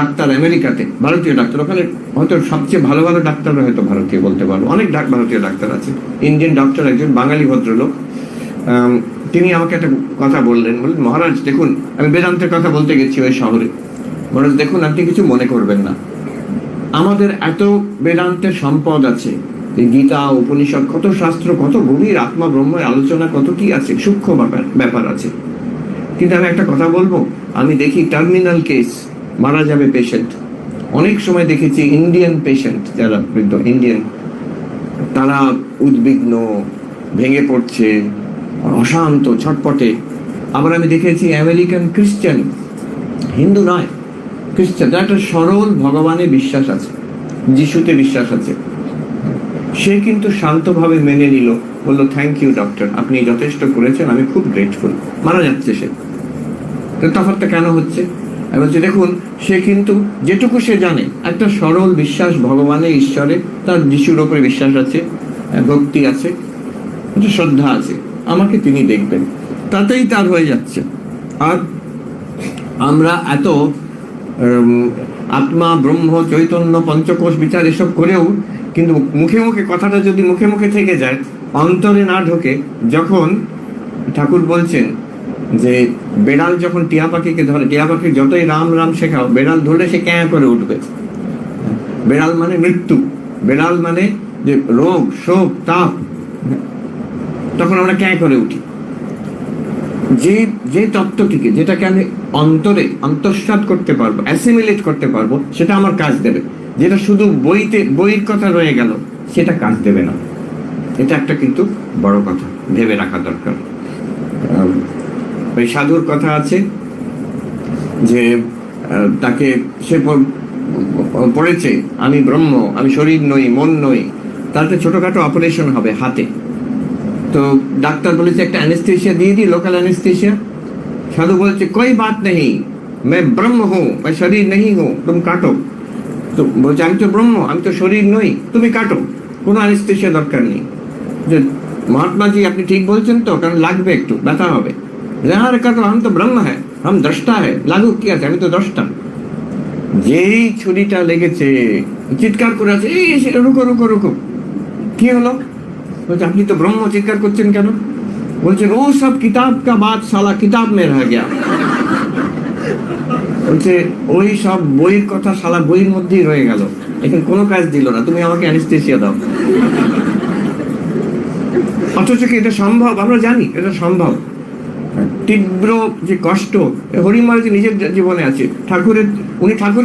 Doctor আমেরিকাতে, ভারতীয় doctor, ওখানে হয়তো সবচেয়ে ভালো ভালো ডাক্তাররা হয়তো ভারতীয় বলতে পারবো, অনেক ভারতীয় ডাক্তার আছে। ইন্ডিয়ান ডক্টর একজন বাঙালি ভদ্রলোক, তিনি আমাকে একটা কথা বললেন, মহারাজ দেখুন, আমি বেদান্তের কথা বলতে গেছি ওই শহরে, মহারাজ দেখুন আপনি কিছু মনে করবেন না, আমাদের এত বেদান্তের সম্পদ আছে, এই গীতা উপনিষদ, কত শাস্ত্র, কত গভীর আত্মা ব্রহ্মের আলোচনা, কত কি আছে, সূক্ষ্ম ব্যাপার আছে, কিন্তু আমি একটা কথা বলবো, আমি দেখি টার্মিনাল কেস, মারা যাবে পেশেন্ট, অনেক সময় দেখেছি ইন্ডিয়ান পেশেন্ট যারা বৃদ্ধ ইন্ডিয়ান, তারা উদ্বিগ্ন, ভেঙে পড়ছে, অশান্ত, ছটপটে। আবার আমি দেখেছি আমেরিকান ক্রিশ্চান, হিন্দু নয়, খ্রিস্টান, একটা সরল ভগবানে বিশ্বাস আছে, যিশুতে বিশ্বাস আছে, সে কিন্তু শান্তভাবে মেনে নিল, বললো থ্যাংক ইউ ডক্টর, আপনি যথেষ্ট করেছেন, আমি খুব গ্রেটফুল। মারা যাচ্ছে সে, তফাৎটা কেন হচ্ছে? আমি বলছি দেখুন, সে কিন্তু যেটুকু সে জানে, একটা সরল বিশ্বাস ভগবানে, ঈশ্বরে, তার যিশুর ওপরে বিশ্বাস আছে, ভক্তি আছে, শ্রদ্ধা আছে, আমাকে তিনি দেখবেন, তাতেই তার হয়ে যাচ্ছে। আর আমরা এত আত্মা ব্রহ্ম চৈতন্য পঞ্চকোষ বিচার এসব করেও কিন্তু মুখে মুখে কথাটা যদি মুখে মুখে থেকে যায়, অন্তরে না ঢোকে, যখন ঠাকুর বলছেন যে বেড়াল যখন টিয়া পাখিকে ধরে, টিয়া পাখি যতই রাম রাম শেখাও, বেড়াল ধরলে সে ক্যাঁ করে উঠবে। বেড়াল মানে মৃত্যু, বেড়াল মানে যে রোগ শোক তাপ, তখন আমরা ক্যাঁ করে উঠি। যে তত্ত্বটিকে, যেটাকে আমি অন্তরে অন্তঃসাৎ করতে পারবো, অ্যাসিমিলেট করতে পারবো, সেটা আমার কাজ দেবে। যেটা শুধু বইয়ের কথা রয়ে গেল, সেটা কাজ দেবে না। এটা একটা কিন্তু বড় কথা ভেবে রাখা দরকার। ওই সাধুর কথা আছে যে তাকে সে পড়েছে আমি ব্রহ্ম, আমি শরীর নই, মন নই, তার একটা ছোটখাটো অপারেশন হবে হাতে, তো ডাক্তার বলেছে একটা অ্যানেস্থেশিয়া দিয়ে দিই, লোকাল অ্যানেস্থেশিয়া। সাধু বলছে কোই বাত নেই, मैं ब्रह्म हूँ, मैं शरीर नहीं हूँ, तुम काटो। তো বলছে আমি তো ব্রহ্ম, আমি তো শরীর নই, তুমি কাটো, কোনো অ্যানেস্থেশিয়া দরকার নেই। যে মহাত্মাজি আপনি ঠিক বলছেন তো, কারণ লাগবে, একটু ব্যথা হবে। আরে কাটো, আমি তো ব্রহ্ম হ্যাঁ, हम দ্রষ্টা হ্যাঁ, লাগু কি আছে, আমি তো দ্রষ্টা। যেই ছুরিটা লেগেছে, চিৎকার করে আছে, এই রুকো রুকো রুকো, কি হলো? বলছে আপনি তো ব্রহ্ম, চিৎকার করছেন কেন? বলছে ও সব কিতাব কা বাত সালা কিতাব মে রহ গয়া। বলছে ওই সব বইয়ের কথা সালা বইয়ের মধ্যেই রয়ে গেল, এখানে কোনো কাজ দিল না, তুমি আমাকে অ্যানেস্থেশিয়া দাও। অথচ কি এটা সম্ভব? আমরা জানি এটা সম্ভব। তীব্র যে কষ্ট হরিমহারাজ নিজের জীবনে আছে, উনি ঠাকুর